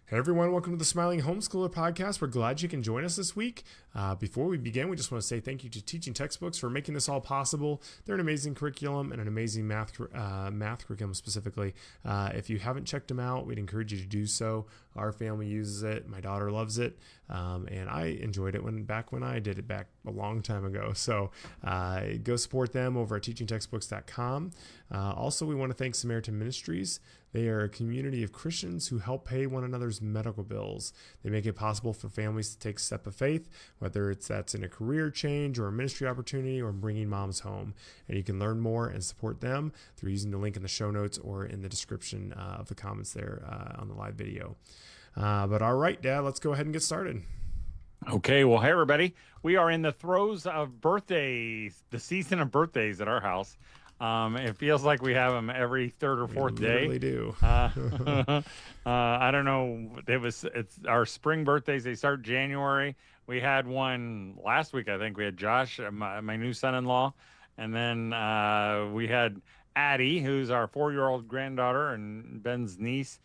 Hey everyone, welcome to the Smiling Homeschooler podcast. We're glad you can join us this week. Before we begin, we just want to say thank you to Teaching Textbooks for making this all possible. They're an amazing curriculum and an amazing math curriculum specifically. If you haven't checked them out, we'd encourage you to do so. Our family uses it. My daughter loves it, and I enjoyed it back when I did it back a long time ago. So go support them over at teachingtextbooks.com. Also, we want to thank Samaritan Ministries. They are a community of Christians who help pay one another's medical bills. They make it possible for families to take a step of faith, whether that's in a career change or a ministry opportunity or bringing moms home. And you can learn more and support them through using the link in the show notes or in the description of the comments there on the live video. But all right, Dad, let's go ahead and get started. Okay, well, hey, everybody. We are in the throes of birthdays, the season of birthdays at our house. It feels like we have them every third or fourth day. We do. I don't know. It's our spring birthdays. They start January. We had one last week. I think we had Josh, my new son-in-law, and then we had Addie, who's our 4-year-old granddaughter and Ben's niece,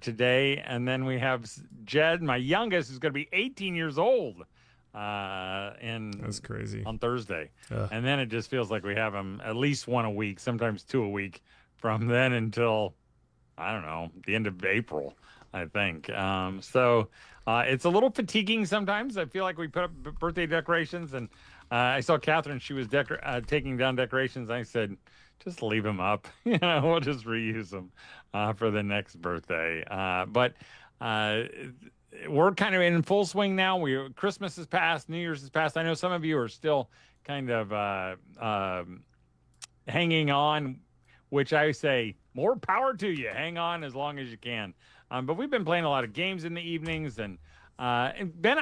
today. And then we have Jed, my youngest, who's going to be 18 years old. That's crazy. On Thursday. And then it just feels like we have them at least one a week, sometimes two a week from then until, I don't know, the end of April, I think. So it's a little fatiguing sometimes. I feel like we put up birthday decorations, and I saw Catherine, she was taking down decorations. I said, just leave them up. We'll just reuse them for the next birthday. But we're kind of in full swing now. Christmas is past, New Year's is past. I know some of you are still kind of hanging on, which I say more power to you. Hang on as long as you can. But we've been playing a lot of games in the evenings, and Ben,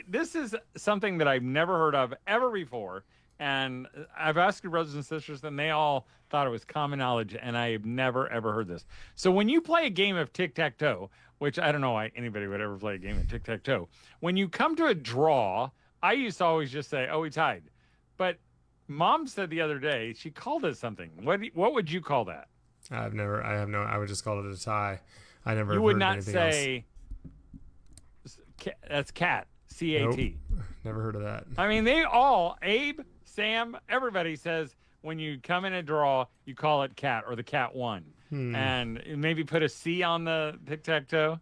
this is something that I've never heard of ever before. And I've asked your brothers and sisters, and they all thought it was common knowledge, and I have never, ever heard this. So when you play a game of tic-tac-toe, which I don't know why anybody would ever play a game of tic-tac-toe, when you come to a draw, I used to always just say, oh, we tied. But Mom said the other day, she called it something. What would you call that? I would just call it a tie. I never You would heard not anything say, else. That's cat, C-A-T. Nope, never heard of that. I mean, Abe, Sam, everybody says when you come in a draw, you call it cat or the cat won. And maybe put a C on the tic-tac-toe.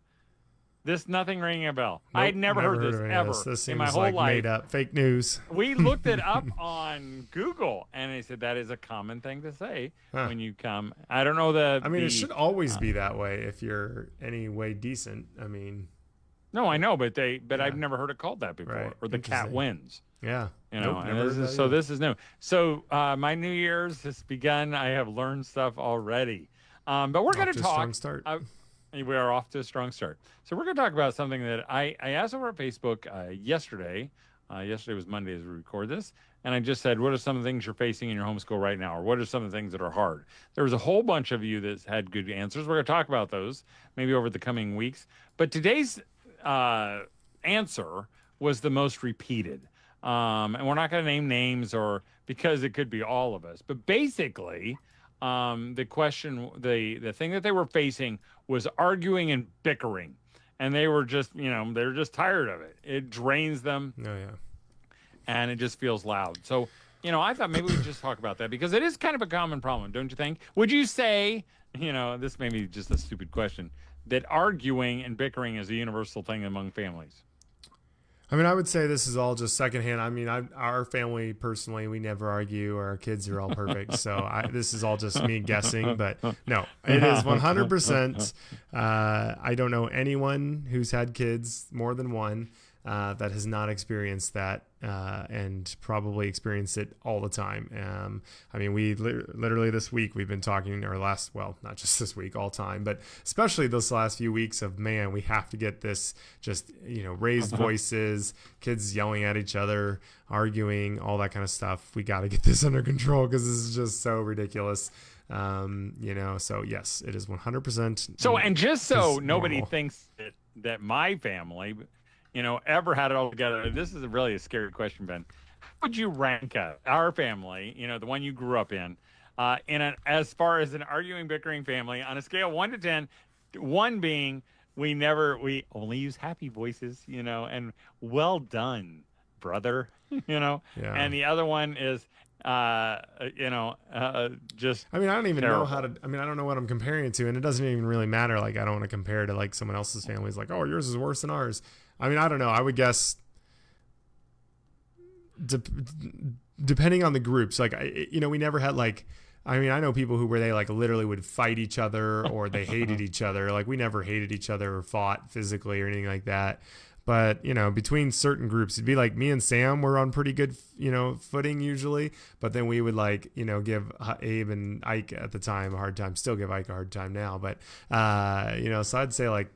Nothing ringing a bell. Nope, I'd never heard this ever this in my seems whole like life. Made up fake news. We looked it up on Google, and they said that is a common thing to say when you come. I don't know it should always be that way if you're any way decent. I mean, no, I know, but I've never heard it called that before. Right. Or the cat wins. Yeah. This is new. So my New Year's has begun. I have learned stuff already. But we're going to talk. Strong start. We are off to a strong start. So we're going to talk about something that I asked over at Facebook yesterday. Yesterday was Monday as we record this. And I just said, what are some of the things you're facing in your homeschool right now? Or what are some of the things that are hard? There was a whole bunch of you that had good answers. We're going to talk about those maybe over the coming weeks. But today's answer was the most repeated. And we're not going to name names because it could be all of us. But basically, the question, the thing that they were facing was arguing and bickering. And they were just, they're just tired of it. It drains them. Oh, yeah. And it just feels loud. So, I thought maybe we'd just talk about that because it is kind of a common problem, don't you think? Would you say, this may be just a stupid question, that arguing and bickering is a universal thing among families? I mean, I would say this is all just secondhand. I mean, our family personally, we never argue. Our kids are all perfect. So this is all just me guessing. But no, it is 100%. I don't know anyone who's had kids, more than one, that has not experienced that and probably experience it all the time. I mean, we literally this week we've been talking, not just this week, all time, but especially this last few weeks of, man, we have to get this just, raised voices, kids yelling at each other, arguing, all that kind of stuff. We got to get this under control because this is just so ridiculous. So yes, it is 100%. So, and just so nobody thinks that my family, ever had it all together. This is really a scary question, Ben. How would you rank our family, the one you grew up in as far as an arguing, bickering family on a scale of 1 to 10, 1 being we only use happy voices, and well done, brother, Yeah. and the other one is, just I mean, I don't even know how terrible. to. I mean, I don't know what I'm comparing it to, and it doesn't even really matter. Like, I don't want to compare to like someone else's family. It's like, oh, yours is worse than ours. I mean, I don't know. I would guess, de- depending on the groups. Like, we never had like. I mean, I know people where they like literally would fight each other or they hated each other. Like, we never hated each other or fought physically or anything like that. But, between certain groups, it'd be like me and Sam were on pretty good, footing usually. But then we would like, give Abe and Ike at the time a hard time. Still give Ike a hard time now. But, so I'd say like,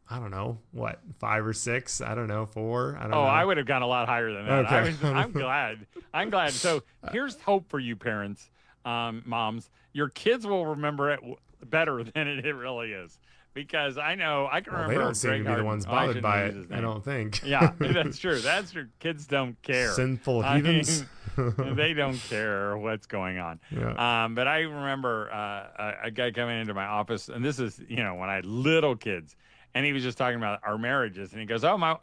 I don't know, what, 5 or 6? I don't know, 4. I don't Oh, know. I would have gone a lot higher than that. Okay. I'm glad. I'm glad. So here's hope for you parents, moms. Your kids will remember it better than it really is. Because I know, I can Well, they remember don't seem to Greg be the Harden. ones Oh, I bothered shouldn't by use it, his I name. don't think. Yeah, that's true. That's true. Kids don't care. Sinful I heathens. mean, they don't care what's going on. Yeah. But I remember a guy coming into my office, and this is, when I had little kids, and he was just talking about our marriages, and he goes, I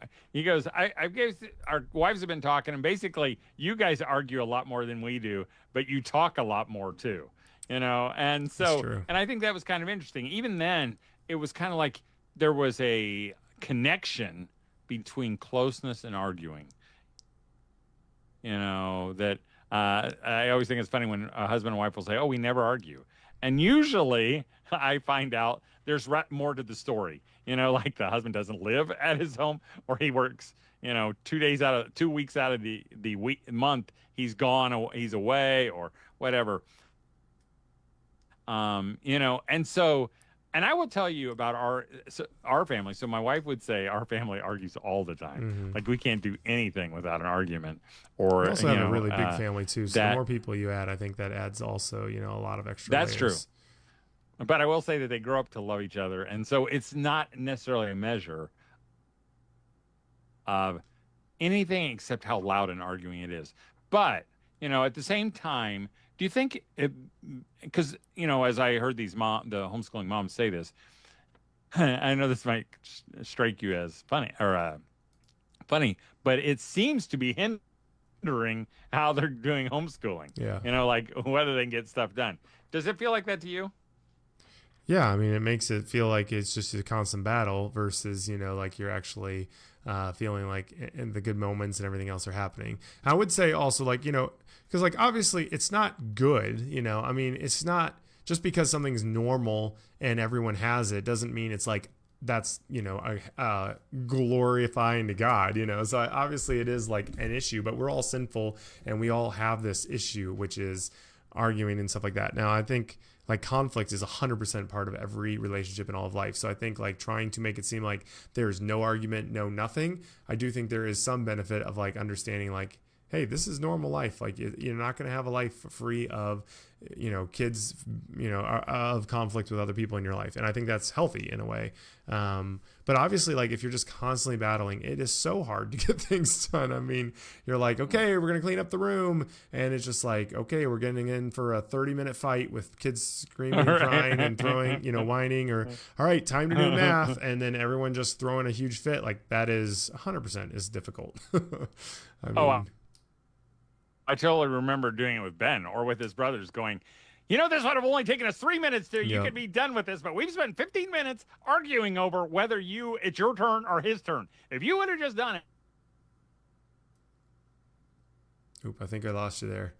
guess our wives have been talking, and basically, you guys argue a lot more than we do, but you talk a lot more too, and That's so, true. and I think that was kind of interesting. Even then, it was kind of like there was a connection between closeness and arguing. That I always think it's funny when a husband and wife will say, "Oh, we never argue," and usually I find out there's more to the story. Like the husband doesn't live at his home, or he works, 2 weeks out of the month, he's gone, he's away, or whatever. And so, and I will tell you about our family. So my wife would say our family argues all the time. Mm-hmm. Like we can't do anything without an argument. You Or also have a really big family too. So the that more people you add, I think that adds also, a lot of extra that's true. layers. But I will say that they grow up to love each other, and so it's not necessarily a measure of anything except how loud and arguing it is. But at the same time, do you think because as I heard the homeschooling moms say this, I know this might strike you as funny, but it seems to be hindering how they're doing homeschooling. Yeah. Like whether they can get stuff done. Does it feel like that to you? Yeah, I mean, it makes it feel like it's just a constant battle versus, like you're actually feeling like in the good moments and everything else are happening. I would say also like, because like obviously it's not good, I mean, it's not just because something's normal and everyone has it doesn't mean it's like that's, glorifying to God, So obviously it is like an issue, but we're all sinful and we all have this issue, which is arguing and stuff like that. Now, I think like conflict is 100% part of every relationship in all of life. So I think like trying to make it seem like there's no argument, no nothing. I do think there is some benefit of like understanding like, hey, this is normal life. Like you're not going to have a life free of, kids, of conflict with other people in your life. And I think that's healthy in a way. But obviously, like if you're just constantly battling, it is so hard to get things done. I mean, you're like, okay, we're going to clean up the room. And it's just like, okay, we're getting in for a 30-minute fight with kids screaming and crying and throwing, whining, or all right, time to do math. And then everyone just throwing a huge fit. Like that is 100% is difficult. I mean, I totally remember doing it with Ben or with his brothers going, this would have only taken us 3 minutes to, you could be done with this, but we've spent 15 minutes arguing over whether it's your turn or his turn. If you would have just done it. Oop, I think I lost you there.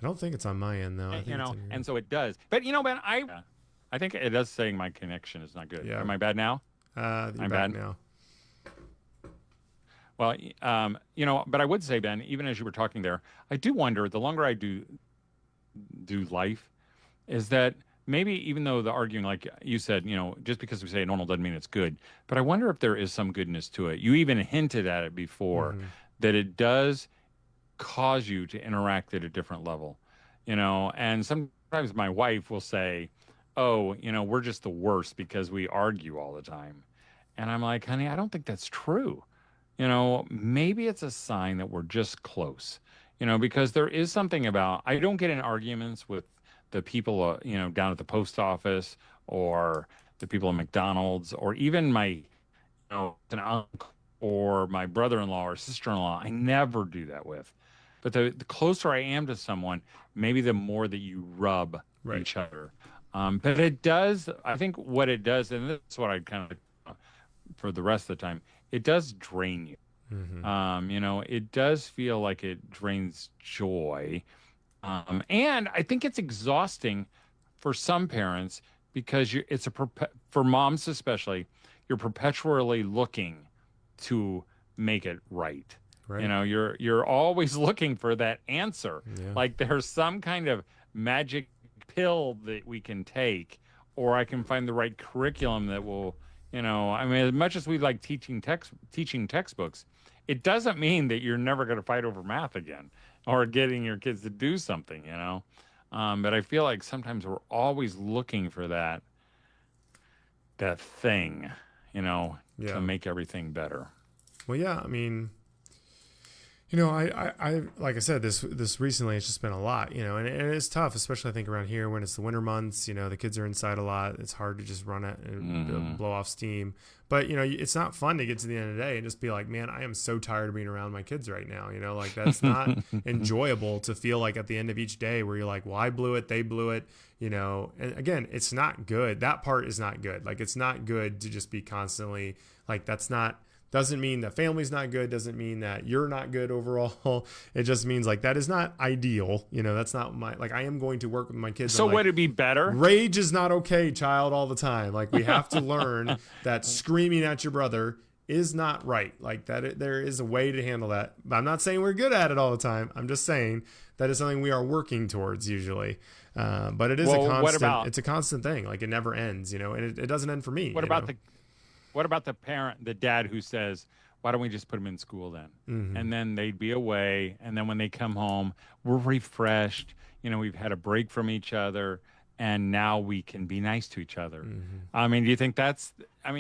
I don't think it's on my end though. I think and so it does. But Ben, I think it is saying my connection is not good. Yeah. Am I bad now? You're back now. Well, but I would say, Ben, even as you were talking there, I do wonder, the longer I do life, is that maybe even though the arguing, like you said, just because we say normal doesn't mean it's good, but I wonder if there is some goodness to it. You even hinted at it before, that it does cause you to interact at a different level, and sometimes my wife will say, oh, we're just the worst because we argue all the time. And I'm like, honey, I don't think that's true. Maybe it's a sign that we're just close, because there is something about, I don't get in arguments with the people, down at the post office or the people at McDonald's, or even my, an uncle or my brother-in-law or sister-in-law. I never do that with. But the closer I am to someone, maybe the more that you rub Right. each other. But it does, I think what it does, and this is what I kind of, for the rest of the time, it does drain you. It does feel like it drains joy. And I think it's exhausting for some parents because for moms especially, you're perpetually looking to make it right. Right. You're always looking for that answer. Yeah. Like there's some kind of magic pill that we can take, or I can find the right curriculum that will, as much as we like teaching textbooks, it doesn't mean that you're never going to fight over math again or getting your kids to do something, But I feel like sometimes we're always looking for that thing, to make everything better. Well, yeah, I mean, I like I said, this recently, it's just been a lot, and it's tough, especially I think around here when it's the winter months, the kids are inside a lot. It's hard to just run it and blow off steam. But, it's not fun to get to the end of the day and just be like, man, I am so tired of being around my kids right now. Like that's not enjoyable to feel like at the end of each day where you're like, well, I blew it, they blew it, and again, it's not good. That part is not good. Like, it's not good to just be constantly like, doesn't mean that family's not good, doesn't mean that you're not good overall. It just means like that is not ideal. That's not I am going to work with my kids. So would it be better? Rage is not okay, child, all the time. Like, we have to learn that screaming at your brother is not right. Like that, there is a way to handle that. I'm not saying we're good at it all the time. I'm just saying that is something we are working towards usually. But it is it's a constant thing. Like, it never ends, and it doesn't end for me. What about the dad who says, why don't we just put them in school then? Mm-hmm. And then they'd be away. And then when they come home, we're refreshed. We've had a break from each other. And now we can be nice to each other. Mm-hmm. Do you think that's, I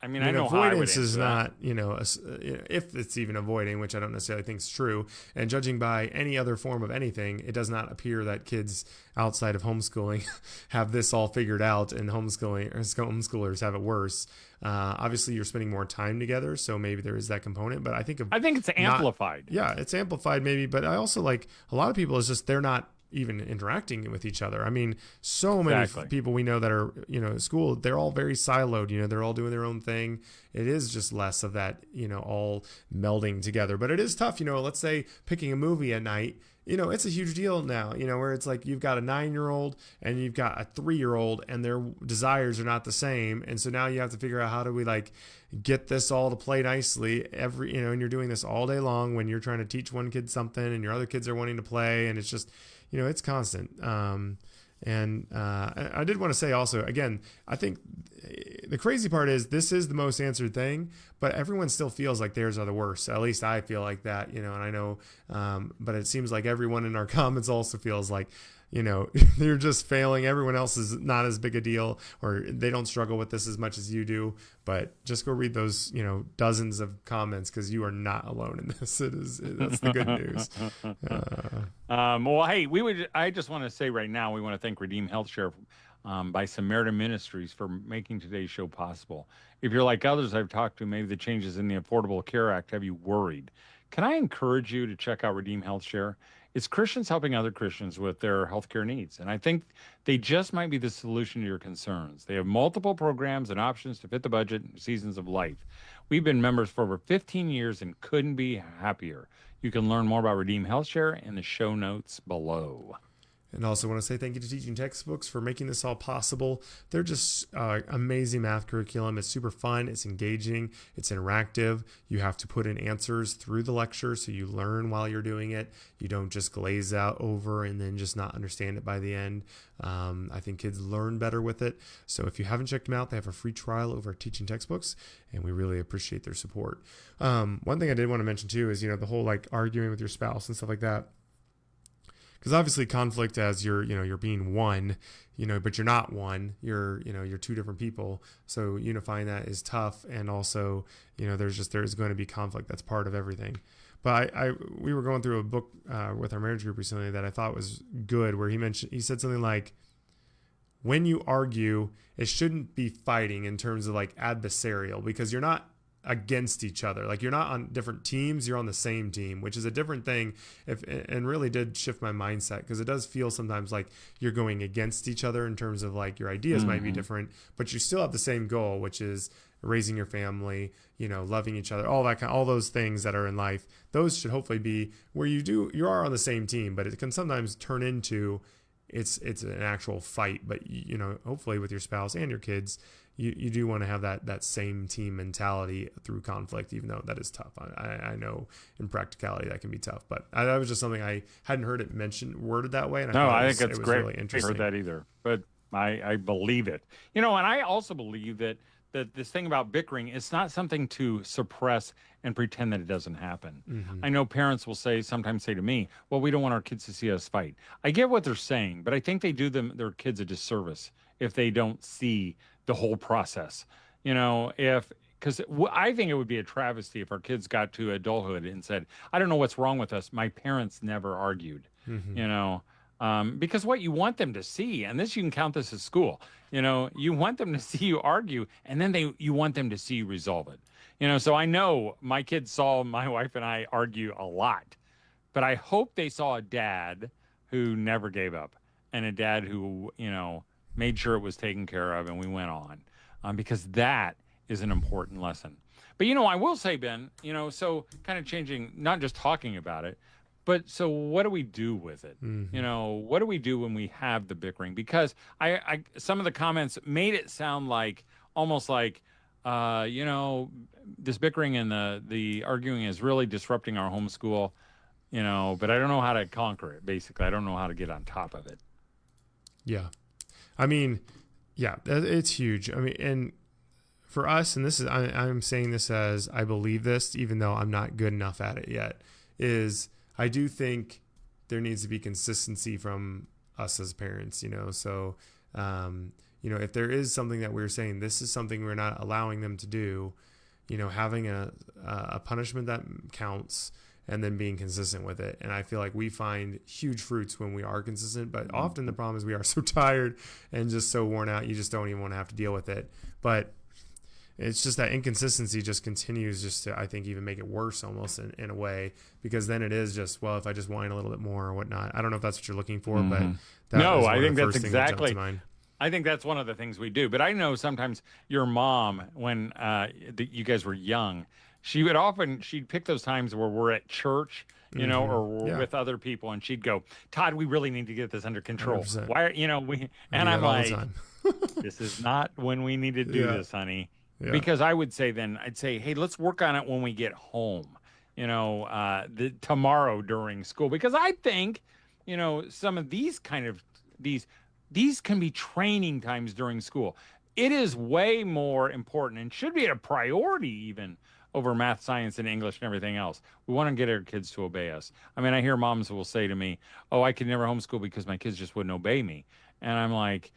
know avoidance is not, if it's even avoiding, which I don't necessarily think is true. And judging by any other form of anything, it does not appear that kids outside of homeschooling have this all figured out, and homeschoolers have it worse. Obviously, you're spending more time together, so maybe there is that component. But I think it's amplified. It's amplified maybe. But I also like a lot of people is just they're not even interacting with each other. I mean, so many people we know that are, at school, they're all very siloed, they're all doing their own thing. It is just less of that, all melding together. But it is tough, let's say picking a movie at night, it's a huge deal now, where it's like you've got a 9-year-old and you've got a 3-year-old and their desires are not the same. And so now you have to figure out how do we get this all to play nicely and you're doing this all day long when you're trying to teach one kid something and your other kids are wanting to play, and it's just, it's constant. And I did want to say also, again, I think the crazy part is this is the most answered thing, but everyone still feels like theirs are the worst. At least I feel like that, and I know, but it seems like everyone in our comments also feels like, they're just failing. Everyone else is not as big a deal, or they don't struggle with this as much as you do. But just go read those, dozens of comments, because you are not alone in this. That's the good news. Well, hey, I just want to say right now, we want to thank Redeem Health Share by Samaritan Ministries for making today's show possible. If you're like others I've talked to, maybe the changes in the Affordable Care Act have you worried. Can I encourage you to check out Redeem Health Share? It's Christians helping other Christians with their healthcare needs. And I think they just might be the solution to your concerns. They have multiple programs and options to fit the budget and seasons of life. We've been members for over 15 years and couldn't be happier. You can learn more about Redeem Health Share in the show notes below. And also want to say thank you to Teaching Textbooks for making this all possible. They're just amazing math curriculum. It's super fun. It's engaging. It's interactive. You have to put in answers through the lecture, so you learn while you're doing it. You don't just glaze out over and then just not understand it by the end. I think kids learn better with it. So if you haven't checked them out, they have a free trial over at Teaching Textbooks, and we really appreciate their support. One thing I did want to mention too is, the whole arguing with your spouse and stuff like that. Because obviously conflict as you're being one, but you're not one, you're two different people. So unifying that is tough. And also, there's going to be conflict. That's part of everything. But we were going through a book with our marriage group recently that I thought was good, where he said something like, when you argue, it shouldn't be fighting in terms of like adversarial, because you're not against each other. Like you're not on different teams, you're on the same team, which is a different thing. And really did shift my mindset, because it does feel sometimes like you're going against each other in terms of like your ideas might be different, but you still have the same goal, which is raising your family, loving each other, all those things that are in life. Those should hopefully be where you are on the same team, but it can sometimes turn into it's an actual fight. But hopefully with your spouse and your kids, you do want to have that same team mentality through conflict, even though that is tough. I know in practicality that can be tough, but that was just something I hadn't heard it worded that way. And I think it's great. Really interesting. I heard that either, but I believe it. And I also believe that this thing about bickering is not something to suppress and pretend that it doesn't happen. Mm-hmm. I know parents will sometimes say to me, well, we don't want our kids to see us fight. I get what they're saying, but I think they do their kids a disservice if they don't see the whole process. Because I think it would be a travesty if our kids got to adulthood and said, I don't know what's wrong with us. My parents never argued, because what you want them to see, and you can count this as school, you want them to see you argue, and then you want them to see you resolve it. So I know my kids saw my wife and I argue a lot, but I hope they saw a dad who never gave up, and a dad who, made sure it was taken care of and we went on, because that is an important lesson. But, I will say, Ben, so kind of changing, not just talking about it, but so what do we do with it? Mm-hmm. What do we do when we have the bickering? Because I some of the comments made it sound like almost like, this bickering and the arguing is really disrupting our homeschool, but I don't know how to conquer it. Basically, I don't know how to get on top of it. Yeah. I mean, yeah, it's huge. I mean, and for us, and this is, I'm saying this as I believe this, even though I'm not good enough at it yet, is I do think there needs to be consistency from us as parents, so, if there is something that we're saying, this is something we're not allowing them to do, having a punishment that counts, and then being consistent with it. And I feel like we find huge fruits when we are consistent, but often the problem is we are so tired and just so worn out, you just don't even want to have to deal with it. But it's just that inconsistency just continues just to, I think, even make it worse almost in a way, because then it is just, well, if I just whine a little bit more or whatnot. I don't know if that's what you're looking for, but I think that's exactly. I think that's one of the things we do. But I know sometimes your mom, when you guys were young, she'd pick those times where we're at church, or we're with other people, and she'd go, Todd, we really need to get this under control. 100%. Why are, and I'm like, this is not when we need to do this, honey. Yeah. Because I'd say, hey, let's work on it when we get home, tomorrow during school. Because I think, some of these these can be training times during school. It is way more important and should be a priority even over math, science, and English and everything else. We want to get our kids to obey us. I mean, I hear moms will say to me, oh, I could never homeschool because my kids just wouldn't obey me. And I'm like,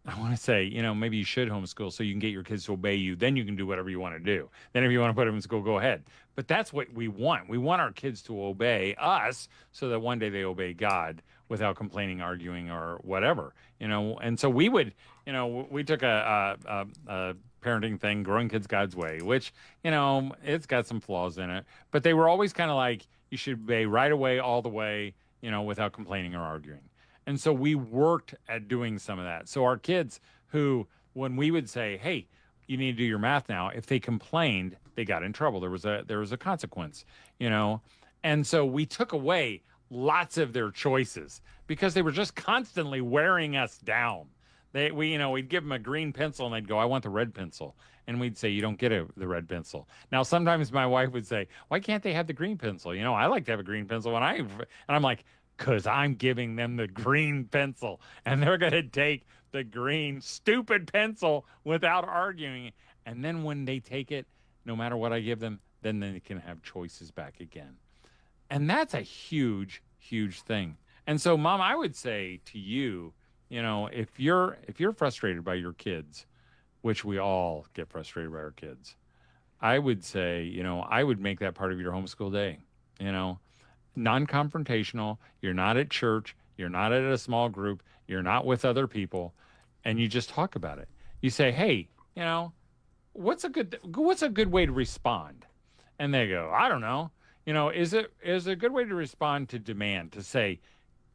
I want to say, maybe you should homeschool so you can get your kids to obey you. Then you can do whatever you want to do. Then if you want to put them in school, go ahead. But that's what we want. We want our kids to obey us so that one day they obey God without complaining, arguing, or whatever, And so we would, we took a parenting thing, Growing Kids God's Way, which, it's got some flaws in it. But they were always kind of like, you should obey right away, all the way, without complaining or arguing. And so we worked at doing some of that. So our kids who, when we would say, hey, you need to do your math now, if they complained, they got in trouble. There was a consequence, And so we took away lots of their choices because they were just constantly wearing us down. We'd give them a green pencil and they'd go, I want the red pencil. And we'd say, you don't get the red pencil. Now, sometimes my wife would say, why can't they have the green pencil? I like to have a green pencil and I'm like, because I'm giving them the green pencil and they're going to take the green stupid pencil without arguing. And then when they take it, no matter what I give them, then they can have choices back again. And that's a huge, huge thing. And so, Mom, I would say to you, if you're frustrated by your kids, which we all get frustrated by our kids, I would say, I would make that part of your homeschool day, non-confrontational. You're not at church. You're not at a small group. You're not with other people. and you just talk about it. You say, hey, what's a good way to respond? And they go, I don't know. Is a good way to respond to demand, to say,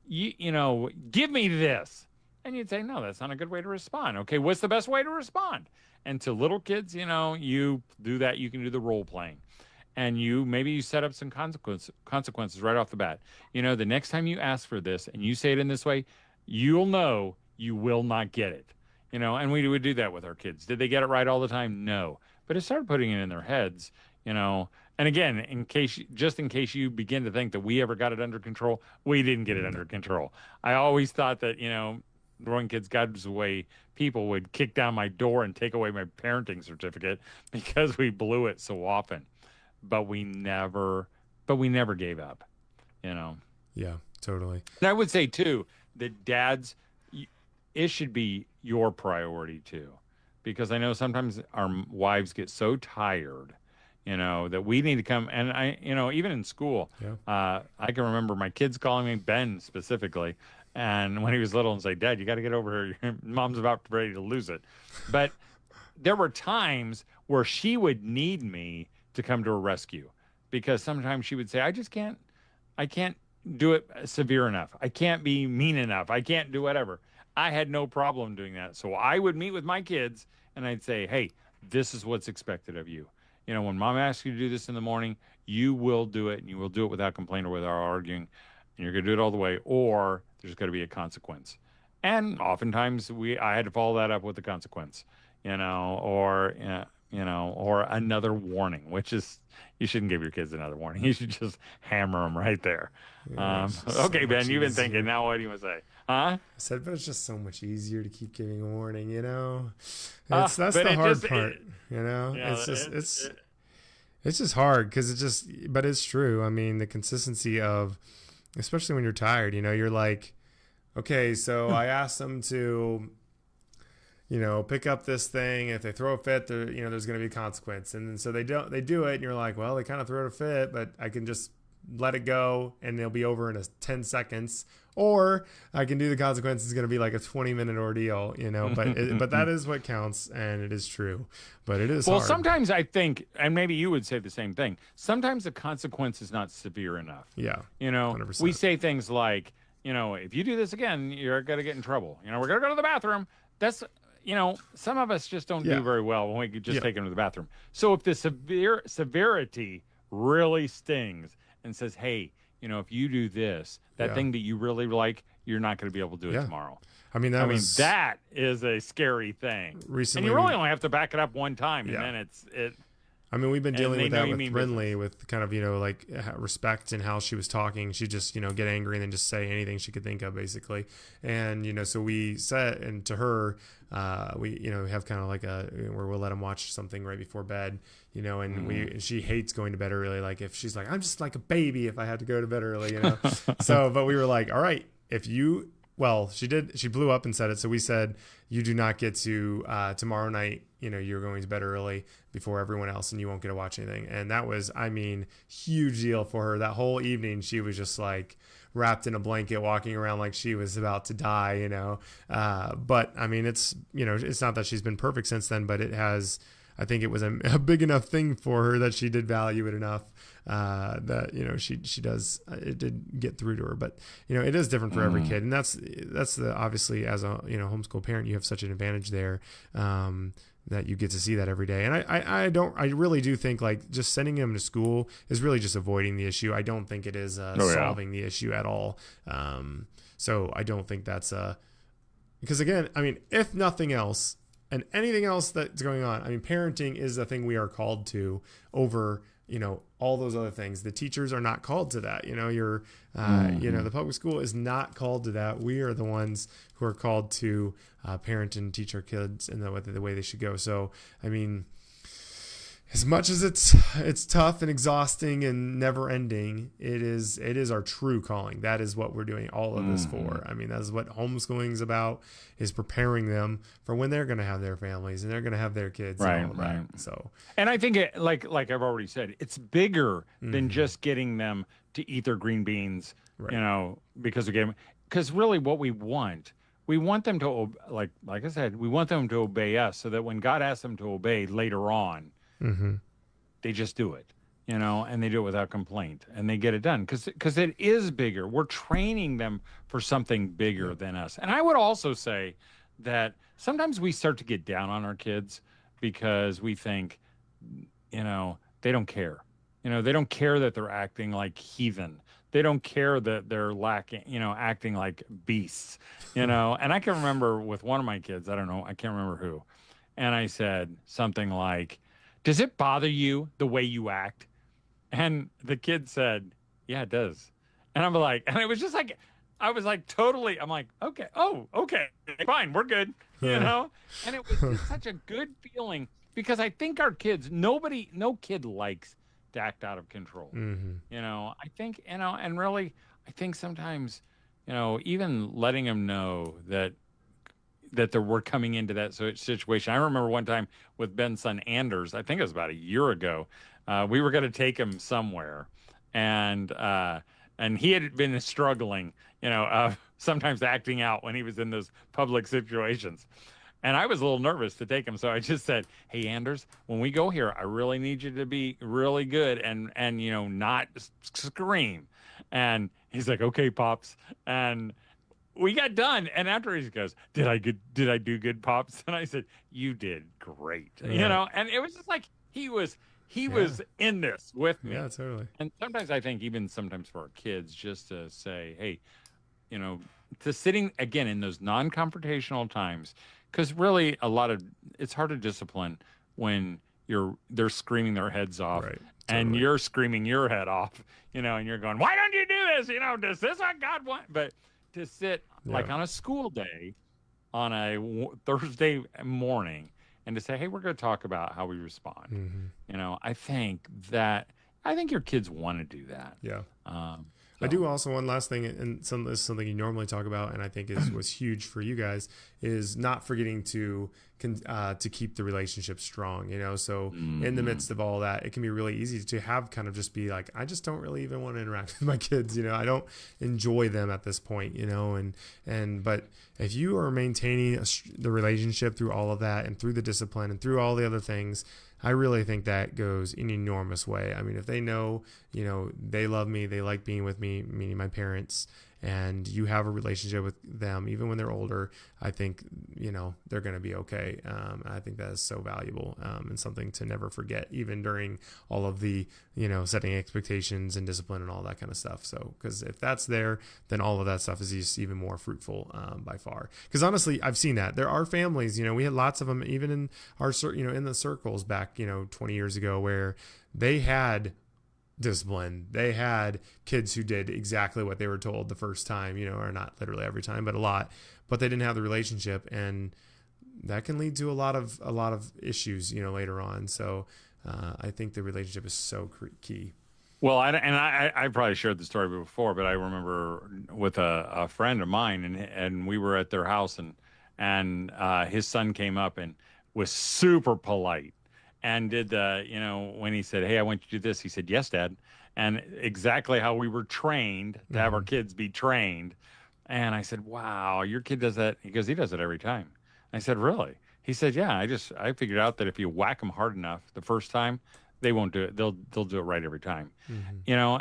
give me this. And you'd say, no, that's not a good way to respond. Okay, what's the best way to respond? And to little kids, you do that. You can do the role playing, and maybe you set up some consequences right off the bat. The next time you ask for this and you say it in this way, you'll know you will not get it. And we would do that with our kids. Did they get it right all the time? No, but it started putting it in their heads. And again, in case you begin to think that we ever got it under control, we didn't get it under control. I always thought that, growing kids God's way, people would kick down my door and take away my parenting certificate because we blew it so often. But we never gave up, Yeah, totally. And I would say too, that dads, it should be your priority too, because I know sometimes our wives get so tired, that we need to come. And I, even in school, I can remember my kids calling me, Ben specifically, and when he was little, and say, Dad, you got to get over here. Your mom's about ready to lose it. But there were times where she would need me to come to her rescue, because sometimes she would say, I can't do it severe enough. I can't be mean enough. I can't do whatever. I had no problem doing that. So I would meet with my kids and I'd say, hey, this is what's expected of you. When mom asks you to do this in the morning, you will do it, and you will do it without complaint or without arguing, and you're going to do it all the way, or there's going to be a consequence. And oftentimes I had to follow that up with the consequence, or another warning, which is, you shouldn't give your kids another warning. You should just hammer them right there. Okay, Ben, you've been thinking. Now what do you want to say? Huh? I said, but it's just so much easier to keep giving a warning, That's the hard part, Yeah, it's just hard because but it's true. I mean, the consistency of, especially when you're tired, you're like, okay, so I asked them to, pick up this thing. If they throw a fit, there's going to be a consequence. And then, so they do it. And you're like, well, they kind of threw a fit, but I can just let it go and they'll be over in 10 seconds. Or I can do the consequence. It's going to be like a 20-minute ordeal, but that is what counts. And it is true, but it is hard. Sometimes I think, and maybe you would say the same thing, sometimes the consequence is not severe enough. Yeah. 100%. We say things like, if you do this again, you're going to get in trouble. We're going to go to the bathroom. That's, some of us just don't do very well when we could just take them to the bathroom. So if the severity really stings and says, hey, if you do this, that thing that you really like, you're not going to be able to do it tomorrow. I mean, that is a scary thing. Recently, and you really only have to back it up one time, and then it. I mean, we've been dealing with that with Brinley, with kind of, like respect and how she was talking. She just, get angry and then just say anything she could think of, basically. And, so we said, and to her, we, have kind of like where we'll let them watch something right before bed, and she hates going to bed early. Like if she's like, I'm just like a baby if I had to go to bed early, So, but we were like, all right, she blew up and said it. So we said, you do not get to, tomorrow night, you're going to bed early before everyone else and you won't get to watch anything. And that was, huge deal for her. That whole evening, she was just like wrapped in a blanket, walking around like she was about to die, but it's not that she's been perfect since then, but I think it was a big enough thing for her that she did value it enough that she does, it did get through to her. But it is different for every kid, and that's the, obviously, as a homeschool parent, you have such an advantage there that you get to see that every day. And I really do think like just sending them to school is really just avoiding the issue. I don't think it is solving the issue at all. So I don't think that's because again, if nothing else, and anything else that's going on, parenting is a thing we are called to over, all those other things. The teachers are not called to that. The public school is not called to that. We are the ones who are called to parent and teach our kids in the way they should go. So, as much as it's tough and exhausting and never ending, it is our true calling. That is what we're doing all of this for. That is what homeschooling is about, is preparing them for when they're going to have their families and they're going to have their kids. Right, and all right. That. So, and I think like I've already said, it's bigger than just getting them to eat their green beans, because really what we want we want them to, like I said, we want them to obey us so that when God asks them to obey later on, Mm-hmm. they just do it, and they do it without complaint and they get it done because it is bigger. We're training them for something bigger than us. And I would also say that sometimes we start to get down on our kids because we think, they don't care. They don't care that they're acting like heathen. They don't care that they're acting like beasts, And I can remember with one of my kids, I don't know, I can't remember who. And I said something like, does it bother you the way you act? And the kid said, yeah, it does. And I'm like, and it was just like, I was like, totally, I'm like, okay, oh, okay, fine, we're good, And it was just such a good feeling because I think our kids, no kid likes to act out of control. Mm-hmm. I think, and really, I think sometimes, even letting them know that we're coming into that situation. I remember one time with Ben's son Anders, I think it was about a year ago, we were going to take him somewhere, and he had been struggling, sometimes acting out when he was in those public situations. And I was a little nervous to take him, so I just said, "Hey, Anders, when we go here, I really need you to be really good and not scream." And he's like, "Okay, pops." And we got done, and after he goes, "Did I do good, pops?" And I said, "You did great," And it was just like he was in this with me. Yeah, totally. And sometimes I think even sometimes for our kids, just to say, "Hey," to sitting again in those non-confrontational times, because really it's hard to discipline when they're screaming their heads off, right, and you're screaming your head off, and you're going, "Why don't you do this? Does this what God want?" But to sit like on a school day, on a Thursday morning, and to say, "Hey, we're going to talk about how we respond." Mm-hmm. I think your kids want to do that. Yeah. So. I do also, one last thing, and this is something you normally talk about, and I think was huge for you guys, is not forgetting to keep the relationship strong. So in the midst of all that, it can be really easy to have kind of just be like, I just don't really even want to interact with my kids. I don't enjoy them at this point. But if you are maintaining the relationship through all of that and through the discipline and through all the other things, I really think that goes an enormous way. I mean, if they know, they love me, they like being with me, meaning my parents, and you have a relationship with them, even when they're older, I think, they're going to be okay. And I think that is so valuable and something to never forget, even during all of the, setting expectations and discipline and all that kind of stuff. So, because if that's there, then all of that stuff is just even more fruitful by far. Because honestly, I've seen that. There are families, we had lots of them, even in our, in the circles back, 20 years ago, where they had discipline. They had kids who did exactly what they were told the first time, or not literally every time, but a lot, but they didn't have the relationship, and that can lead to a lot of issues, later on. So I think the relationship is so key. Well, I probably shared the story before, but I remember with a friend of mine, and we were at their house, and his son came up and was super polite. And did when he said, "Hey, I want you to do this," he said, "Yes, Dad," and exactly how we were trained to have our kids be trained. And I said, "Wow, your kid does that?" He goes, "He does it every time." I said, "Really?" He said, "Yeah, I figured out that if you whack them hard enough the first time, they won't do it. They'll do it right every time."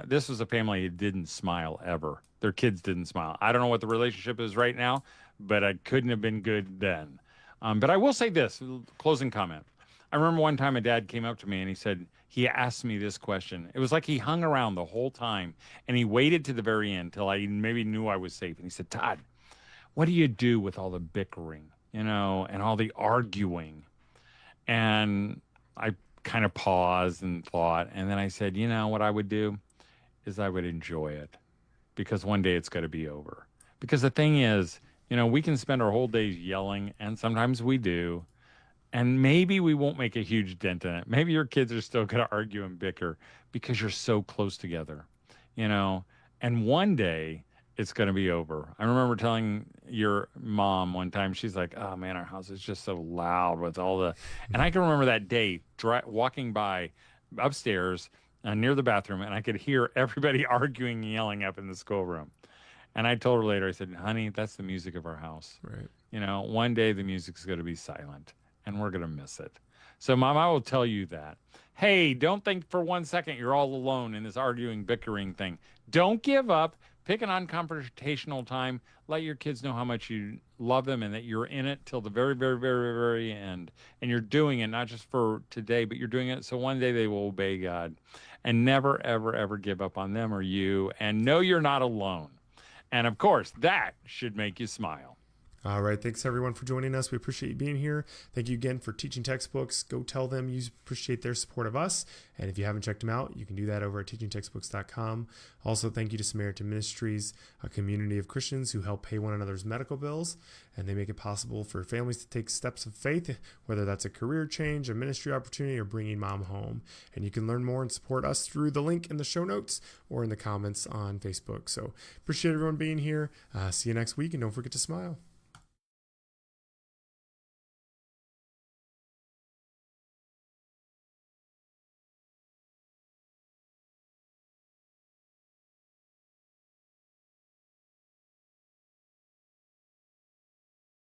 This was a family who didn't smile ever. Their kids didn't smile. I don't know what the relationship is right now, but it couldn't have been good then. But I will say this, closing comment. I remember one time a dad came up to me and he asked me this question. It was like he hung around the whole time and he waited to the very end till I maybe knew I was safe. And he said, "Todd, what do you do with all the bickering, and all the arguing?" And I kind of paused and thought. And then I said, what I would do is I would enjoy it, because one day it's going to be over. Because the thing is, we can spend our whole days yelling, and sometimes we do. And maybe we won't make a huge dent in it. Maybe your kids are still going to argue and bicker because you're so close together, and one day it's going to be over. I remember telling your mom one time, she's like, "Oh man, our house is just so loud with all the," and I can remember that day walking by upstairs near the bathroom, and I could hear everybody arguing and yelling up in the schoolroom. And I told her later, I said, honey, that's the music of our house. Right. You know, one day the music's going to be silent and we're going to miss it. So, Mom, I will tell you that. Hey, don't think for 1 second you're all alone in this arguing, bickering thing. Don't give up. Pick an unconfrontational time. Let your kids know how much you love them and that you're in it till the very, very, very, very end. And you're doing it not just for today, but you're doing it so one day they will obey God. And never, ever, ever give up on them or you. And know you're not alone. And of course, that should make you smile. All right. Thanks, everyone, for joining us. We appreciate you being here. Thank you again for teaching textbooks. Go tell them you appreciate their support of us. And if you haven't checked them out, you can do that over at teachingtextbooks.com. Also, thank you to Samaritan Ministries, a community of Christians who help pay one another's medical bills. And they make it possible for families to take steps of faith, whether that's a career change, a ministry opportunity, or bringing mom home. And you can learn more and support us through the link in the show notes or in the comments on Facebook. So appreciate everyone being here. See you next week, and don't forget to smile.